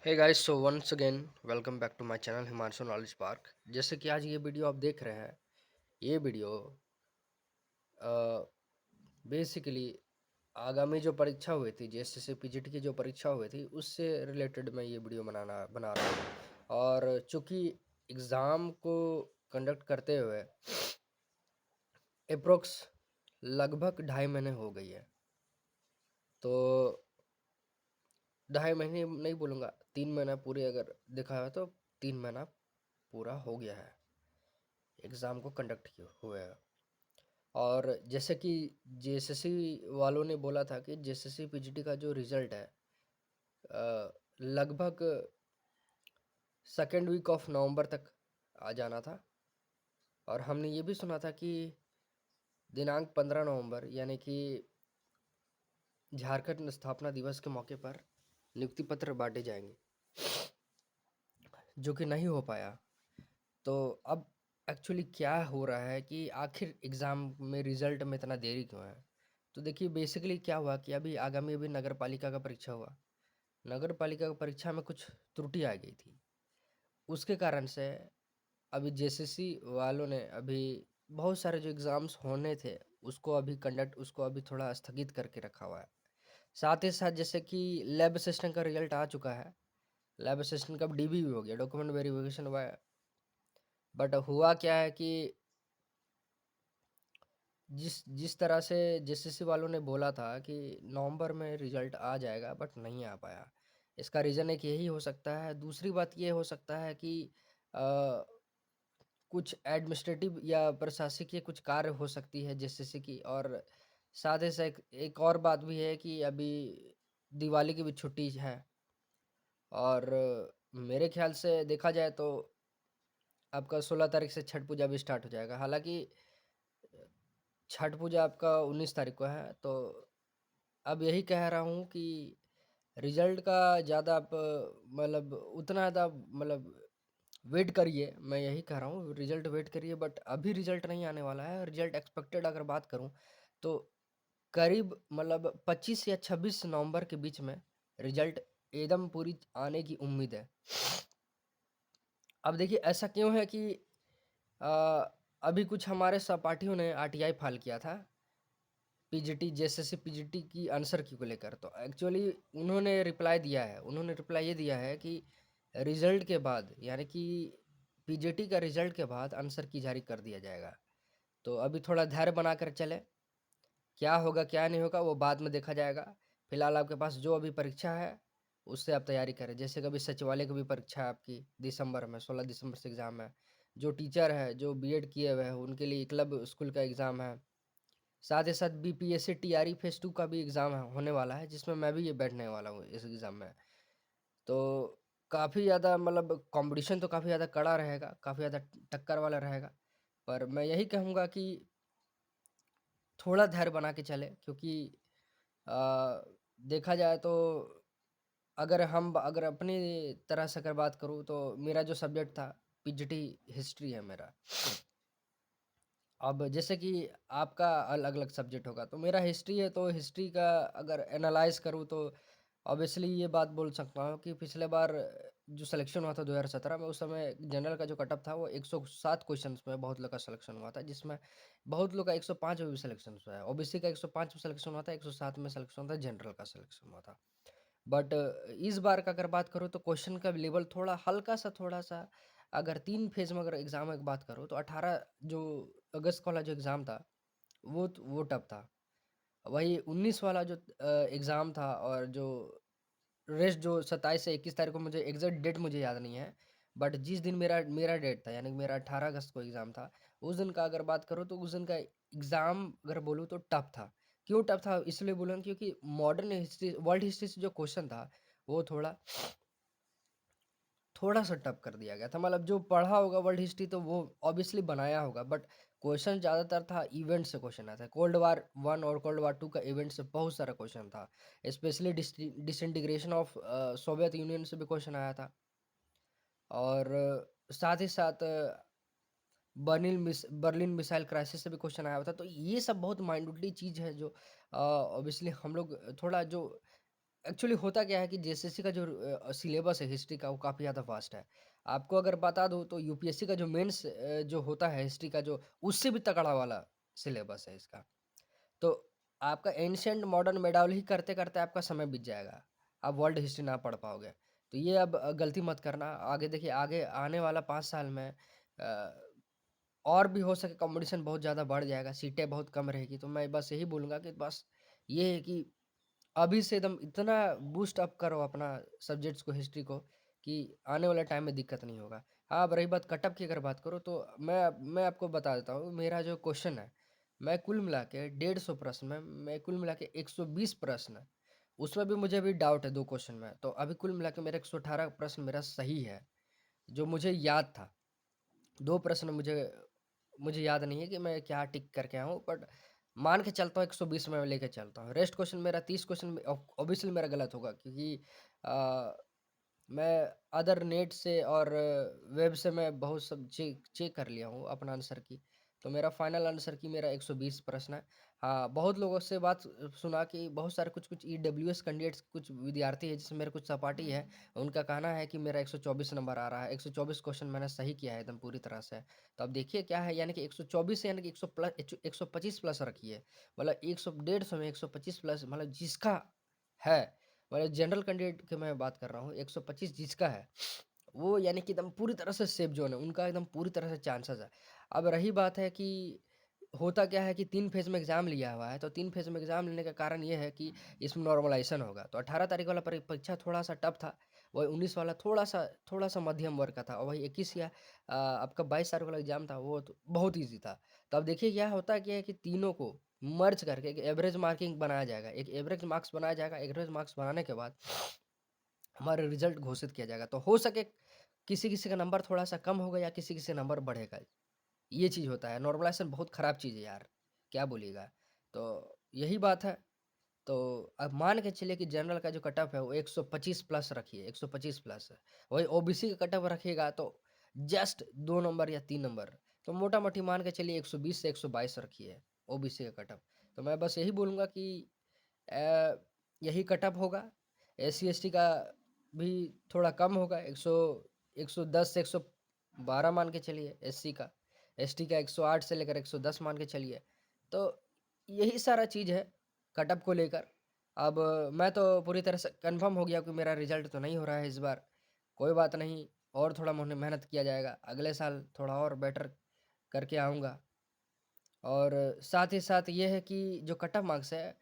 Hey guys, so once again welcome back to my channel Himanshu knowledge park. जैसे कि आज ये वीडियो आप देख रहे हैं, ये वीडियो बेसिकली आगामी जो परीक्षा हुई थी, जेएसएससी पीजीटी की जो परीक्षा हुई थी, उससे रिलेटेड मैं ये वीडियो बना रहा हूँ। और चूंकि एग्ज़ाम को कंडक्ट करते हुए अप्रोक्स लगभग 2.5 महीने हो गई है, तो 2.5 महीने नहीं बोलूँगा, 3 महीना पूरे अगर देखा है तो 3 महीना पूरा हो गया है एग्ज़ाम को कंडक्ट किए हुए है। और जैसे कि जेएसएससी वालों ने बोला था कि जेएसएससी पीजीटी का जो रिज़ल्ट है लगभग सेकेंड वीक ऑफ नवंबर तक आ जाना था। और हमने ये भी सुना था कि दिनांक 15 नवंबर यानी कि झारखंड स्थापना दिवस के मौके पर नियुक्ति पत्र बांटे जाएंगे, जो कि नहीं हो पाया। तो अब एक्चुअली क्या हो रहा है कि आखिर एग्ज़ाम में रिज़ल्ट में इतना देरी क्यों है? तो देखिए, बेसिकली क्या हुआ कि अभी नगर पालिका का परीक्षा हुआ। नगर पालिका की परीक्षा में कुछ त्रुटि आ गई थी। उसके कारण से अभी जेएसएससी वालों ने अभी बहुत सारे जो एग्ज़ाम्स होने थे, उसको अभी थोड़ा स्थगित करके रखा हुआ है। साथ ही साथ जैसे कि लैब असिस्टेंट का रिज़ल्ट आ चुका है। लैब असिस्टेंट का डीबी भी हो गया, डॉक्यूमेंट वेरिफिकेशन हुआ है। बट हुआ क्या है कि जिस जिस तरह से जेएसएससी वालों ने बोला था कि नवंबर में रिजल्ट आ जाएगा, बट नहीं आ पाया। इसका रीज़न एक यही हो सकता है। दूसरी बात ये हो सकता है कि अ, कुछ एडमिनिस्ट्रेटिव या प्रशासकीय कुछ कार्य हो सकती है जेएसएससी की। और साथ ही साथ एक और बात भी है कि अभी दिवाली की भी छुट्टी है। और मेरे ख्याल से देखा जाए तो आपका 16 तारीख से छठ पूजा भी स्टार्ट हो जाएगा। हालांकि छठ पूजा आपका 19 तारीख को है। तो अब यही कह रहा हूँ कि रिजल्ट का ज़्यादा आप मतलब उतना ज़्यादा मतलब वेट करिए। मैं यही कह रहा हूँ, रिजल्ट वेट करिए। बट अभी रिजल्ट नहीं आने वाला है। रिजल्ट एक्सपेक्टेड अगर बात करूँ तो करीब मतलब 25 या 26 नवंबर के बीच में रिजल्ट एकदम पूरी आने की उम्मीद है। अब देखिए, ऐसा क्यों है कि अ, अभी कुछ हमारे सहपाठियों ने आरटीआई फाइल किया था पीजीटी जेएसएससी पीजीटी की आंसर की को लेकर। तो एक्चुअली उन्होंने रिप्लाई ये दिया है कि रिजल्ट के बाद यानी कि पीजीटी का रिजल्ट के बाद आंसर की जारी कर दिया जाएगा। तो अभी थोड़ा धैर्य बनाकर चले। क्या होगा क्या नहीं होगा वो बाद में देखा जाएगा। फिलहाल आपके पास जो अभी परीक्षा है उससे आप तैयारी करें। जैसे कभी सचिवालय की भी परीक्षा है आपकी दिसंबर में, 16 दिसंबर से एग्ज़ाम है। जो टीचर है, जो बीएड किए हुए हैं, उनके लिए एकलव्य स्कूल का एग्ज़ाम है। साथ ही साथ बीपीएससी टीआरई फेज 2 का भी एग्ज़ाम होने वाला है, जिसमें मैं भी ये बैठने वाला हूँ इस एग्ज़ाम में। तो काफ़ी ज़्यादा मतलब कंपटीशन तो काफ़ी ज़्यादा कड़ा रहेगा, काफ़ी ज़्यादा टक्कर वाला रहेगा। पर मैं यही कहूँगा कि थोड़ा धैर्य बना के चलें, क्योंकि अ, देखा जाए तो अगर अपनी तरह से अगर बात करूँ तो मेरा जो सब्जेक्ट था पीजीटी हिस्ट्री है मेरा। अब जैसे कि आपका अलग-अलग सब्जेक्ट होगा, तो मेरा हिस्ट्री है। तो हिस्ट्री का अगर एनालाइज़ करूँ तो ऑब्वियसली ये बात बोल सकता हूँ कि पिछले बार जो सिलेक्शन हुआ था 2017 में, उस समय जनरल का जो कट ऑफ था वो 107 क्वेश्चंस में बहुत लोग का सिलेक्शन हुआ था, जिसमें बहुत लोग का 105 में भी सिलेक्शन हुआ है। ओबीसी का 105 में सिलेक्शन हुआ था, 107 में सिलेक्शन हुआ था, जनरल का सिलेक्शन हुआ था। बट इस बार का अगर बात करूँ तो क्वेश्चन का लेवल थोड़ा हल्का-सा थोड़ा-सा, अगर 3 फेज़ में अगर एग्ज़ाम की बात करूँ तो 18 जो अगस्त वाला जो एग्ज़ाम था, वो टफ था। वही 19 वाला जो एग्ज़ाम था, और जो रेस्ट जो 27 से 21 तारीख को, मुझे एग्ज़ैक्ट डेट मुझे याद नहीं है। बट जिस दिन मेरा मेरा डेट था, यानी कि मेरा 18 अगस्त को एग्ज़ाम था, उस दिन का अगर बात करूँ तो उस दिन का एग्ज़ाम अगर बोलूँ तो टफ था। क्यों टफ था? इसलिए बोलूँ क्योंकि मॉडर्न हिस्ट्री, वर्ल्ड हिस्ट्री से जो क्वेश्चन था, वो थोड़ा-सा टफ कर दिया गया था। मतलब जो पढ़ा होगा वर्ल्ड हिस्ट्री तो वो ऑब्वियसली बनाया होगा, बट क्वेश्चन ज़्यादातर था इवेंट से क्वेश्चन आया था। कोल्ड वॉर 1 और कोल्ड वॉर 2 का इवेंट से बहुत सारा क्वेश्चन था। Specially disintegration of Soviet union से भी क्वेश्चन आया था। और साथ ही साथ बर्लिन मिसाइल क्राइसिस से भी क्वेश्चन आया हुआ था। तो ये सब बहुत माइन्यूटली चीज़ है जो ऑब्वियसली हम लोग थोड़ा जो एक्चुअली होता क्या है कि जेएसएससी का जो सिलेबस है हिस्ट्री का वो काफ़ी ज़्यादा वास्ट है। आपको अगर बता दूँ तो यूपीएससी का जो मेंस जो होता है हिस्ट्री का जो उससे भी तगड़ा वाला सिलेबस है इसका। तो आपका एंशिएंट मॉडर्न मेडावल ही करते-करते आपका समय बीत जाएगा। आप वर्ल्ड हिस्ट्री ना पढ़ पाओगे। तो ये अब गलती मत करना। आगे देखिए आगे आने वाला 5 साल में और भी हो सके कॉम्पिटिशन बहुत ज़्यादा बढ़ जाएगा, सीटें बहुत कम रहेगी। तो मैं बस यही बोलूँगा कि बस ये है कि अभी से एकदम इतना बूस्ट अप करो अपना सब्जेक्ट्स को, हिस्ट्री को कि आने वाले टाइम में दिक्कत नहीं होगा। हाँ, अब रही बात कट ऑफ की अगर बात करूँ तो मैं आपको बता देता हूँ मेरा जो क्वेश्चन है, मैं कुल मिला के 150 प्रश्न में मैं कुल मिला के 120 प्रश्न, उसमें भी मुझे अभी डाउट है 2 क्वेश्चन में। तो अभी कुल मिला के मेरा 118 प्रश्न मेरा सही है, जो मुझे याद था। 2 प्रश्न मुझे मुझे याद नहीं है कि मैं क्या टिक करके आया हूँ, बट मान के चलता हूँ 120 में लेके चलता हूँ। रेस्ट क्वेश्चन मेरा 30 क्वेश्चन ऑब्वियसली मेरा गलत होगा क्योंकि अ, मैं अदर नेट से और वेब से मैं बहुत सब चेक चेक कर लिया हूँ अपना आंसर की। तो मेरा फाइनल आंसर की मेरा 120 प्रश्न है। हाँ, बहुत लोगों से बात सुना कि बहुत सारे कुछ-कुछ ईडब्ल्यूएस कैंडिडेट्स कुछ विद्यार्थी हैं जिसमें मेरे कुछ सहपाठी है, उनका कहना है कि मेरा 124 नंबर आ रहा है। 124 क्वेश्चन मैंने सही किया है एकदम पूरी तरह से। तो अब देखिए क्या है यानी कि 124 यानी कि 125 प्लस रखिए। मतलब 100 150 में 125 प्लस मतलब जिसका है, मतलब जनरल कैंडिडेट की मैं बात कर रहा हूँ, 125 जिसका है, वो यानी कि एकदम पूरी तरह से सेफ ज़ोन है, उनका एकदम पूरी तरह से चांसेस है। अब रही बात है कि होता क्या है कि 3 फेज़ में एग्ज़ाम लिया हुआ है, तो 3 फेज़ में एग्ज़ाम लेने का कारण ये है कि इसमें नॉर्मलाइज़ेशन होगा। तो 18 तारीख वाला परीक्षा थोड़ा-सा टफ था, वही 19 वाला थोड़ा-सा मध्यम वर्ग का था और वही 21 या आपका 22 तारीख वाला एग्ज़ाम था, वो तो बहुत ईज़ी था। तो अब देखिए क्या है कि तीनों को मर्ज करके एक एवरेज मार्किंग बनाया जाएगा, एक एवरेज मार्क्स बनाया जाएगा, एवरेज मार्क्स बनाने के बाद हमारा रिजल्ट घोषित किया जाएगा। तो हो सके किसी-किसी का नंबर थोड़ा-सा कम होगा या किसी-किसी का नंबर बढ़ेगा। ये चीज़ होता है, नॉर्मलाइज़ेशन बहुत ख़राब चीज़ है यार, क्या बोलिएगा? तो यही बात है, तो अब मान के चलिए कि जनरल का जो कट ऑफ है वो 125 प्लस रखिए, 125 प्लस है। वही ओबीसी का कट ऑफ रखिएगा तो जस्ट 2 नंबर या 3 नंबर, तो मोटा-मोटी मान के चलिए 120 से 122 रखिए, ओबीसी का कट ऑफ। तो मैं बस यही बोलूँगा कि अ, यही कट ऑफ होगा, एससी-एसटी का भी थोड़ा कम होगा, 110 से 112 मान के चलिए एससी का। एसटी का 108 से लेकर 110 मान के चलिए। तो यही सारा चीज़ है कट ऑफ को लेकर। अब मैं तो पूरी तरह से कन्फर्म हो गया कि मेरा रिज़ल्ट तो नहीं हो रहा है इस बार। कोई बात नहीं, और थोड़ा मोने मेहनत किया जाएगा। अगले साल थोड़ा और बेटर करके आऊँगा। और साथ ही साथ ये है कि जो कट ऑफ मार्क्स है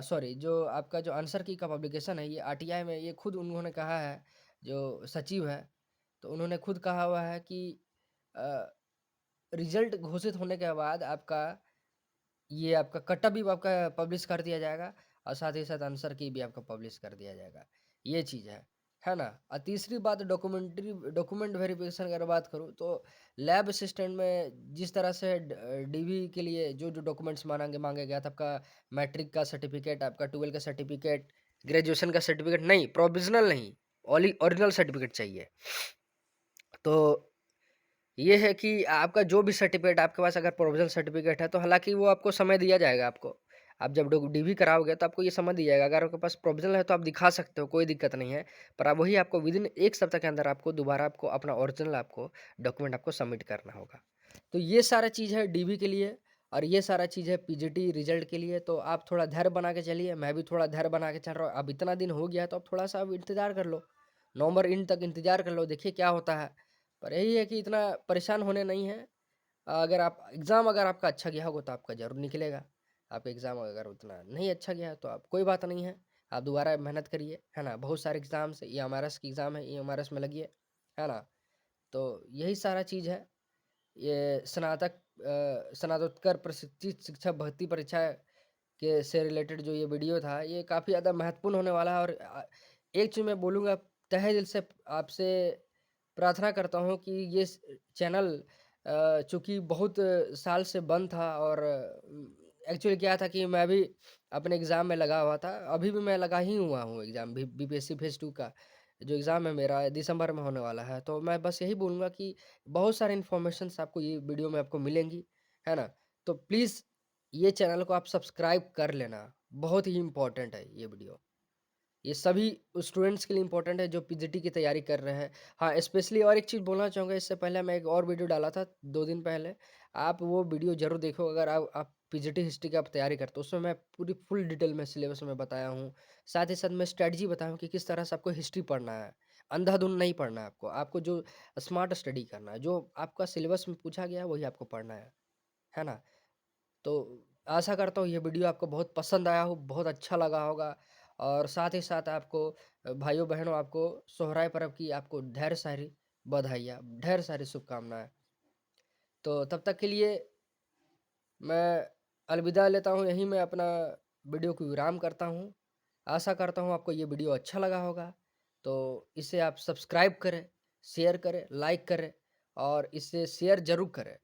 सॉरी जो आपका जो आंसर की का पब्लिकेशन है ये आरटीआई में ये खुद उन्होंने कहा है, जो सचिव है, तो उन्होंने खुद कहा हुआ है कि अ, रिज़ल्ट घोषित होने के बाद आपका ये आपका कट-ऑफ भी आपका पब्लिश कर दिया जाएगा और साथ ही साथ आंसर की भी आपका पब्लिश कर दिया जाएगा। ये चीज़ है ना? और तीसरी बात डॉक्यूमेंट वेरिफ़िकेशन की अगर बात करूँ तो लैब असिस्टेंट में जिस तरह से डीवी के लिए जो-जो डॉक्यूमेंट्स माँगा गया था आपका मैट्रिक का सर्टिफ़िकेट, आपका 12 का सर्टिफ़िकेट, ग्रेजुएशन का सर्टिफ़िकेट नहीं, प्रोविज़नल नहीं, ओरिजिनल सर्टिफ़िकेट चाहिए। तो ये है कि आपका जो भी सर्टिफ़िकेट आपके पास अगर प्रोविज़नल सर्टिफ़िकेट है, तो हालाँकि वो आपको समय दिया जाएगा आपको। आप जब डीवी कराओगे तो आपको ये समय दिया जाएगा। अगर आपके पास प्रोविज़नल है तो आप दिखा सकते हो, कोई दिक्कत नहीं है। पर अब वही आपको विदिन 1 सप्ताह के अंदर आपको दोबारा आपको अपना ओरिजिनल आपको डॉक्यूमेंट आपको सबमिट करना होगा। तो ये सारा चीज़ है डीवी के लिए और ये सारा चीज़ है पीजीटी रिज़ल्ट के लिए। तो आप थोड़ा धैर्य बना के चलिए, मैं भी थोड़ा धैर्य बना के चल रहा हूँ। अब इतना दिन हो गया है तो अब थोड़ा-सा अब इंतज़ार कर लो। नवंबर एंड तक इंतज़ार कर लो, देखिए क्या होता है। पर यही है कि इतना परेशान होने नहीं है। अगर आप एग्ज़ाम अगर आपका अच्छा गया होगा तो आपका ज़रूर निकलेगा। आपका एग्ज़ाम अगर उतना नहीं अच्छा गया है तो आप कोई बात नहीं है, आप दोबारा मेहनत करिए, है ना? बहुत सारे एग्ज़ाम्स ईएमआरएस की एग्ज़ाम है, ईएमआरएस में लगिए, है ना? तो यही सारा चीज़ है। ये स्नातकोत्तर प्रशिक्षित शिक्षक भर्ती परीक्षा के से रिलेटेड जो ये वीडियो था, ये काफ़ी ज़्यादा महत्वपूर्ण होने वाला है और एक चीज़ मैं बोलूँगा तहे दिल से आपसे प्रार्थना करता हूँ कि ये चैनल चूँकि बहुत साल से बंद था और एक्चुअली क्या था कि मैं भी अपने एग्ज़ाम में लगा हुआ था। अभी भी मैं लगा ही हुआ हूँ एग्ज़ाम भी बीपीएससी फेज़ 2 का जो एग्ज़ाम है मेरा दिसंबर में होने वाला है। तो मैं बस यही बोलूँगा कि बहुत सारी इन्फॉर्मेशंस आपको ये वीडियो में आपको मिलेंगी, है ना? तो प्लीज़ ये चैनल को आप सब्सक्राइब कर लेना, बहुत ही इम्पोर्टेंट है ये वीडियो। ये सभी स्टूडेंट्स के लिए इम्पोर्टेंट है जो पीजीटी की तैयारी कर रहे हैं। हाँ, स्पेशली और एक चीज़ बोलना चाहूँगा, इससे पहले मैं एक और वीडियो डाला था 2 दिन पहले। आप वो वीडियो ज़रूर देखो अगर आप पीजीटी हिस्ट्री की आप तैयारी करते हो। उसमें मैं पूरी फुल डिटेल में सिलेबस में बताया हूँ। साथ ही साथ मैं स्ट्रैटेजी बताया हूँ कि किस तरह से आपको हिस्ट्री पढ़ना है। अंधाधुंध नहीं पढ़ना है आपको। आपको जो स्मार्ट स्टडी करना है, जो आपका सिलेबस में पूछा गया है वही आपको पढ़ना है ना? तो आशा करता हूँ ये वीडियो आपको बहुत पसंद आया हो, बहुत अच्छा लगा होगा और साथ ही साथ आपको भाइयों-बहनों आपको सोहराय पर्व की आपको ढेर सारी बधाइयाँ, ढेर सारी शुभकामनाएँ। तो तब तक के लिए मैं अलविदा लेता हूँ, यहीं मैं अपना वीडियो को विराम करता हूँ। आशा करता हूँ आपको ये वीडियो अच्छा लगा होगा, तो इसे आप सब्सक्राइब करें, शेयर करें, लाइक करें और इसे शेयर ज़रूर करें।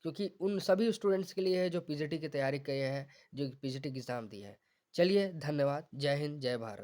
क्योंकि उन सभी स्टूडेंट्स के लिए है जो पीजीटी की तैयारी किए हैं, जो पीजीटी की एग्ज़ाम दिए हैं। चलिए धन्यवाद। जय हिंद, जय भारत।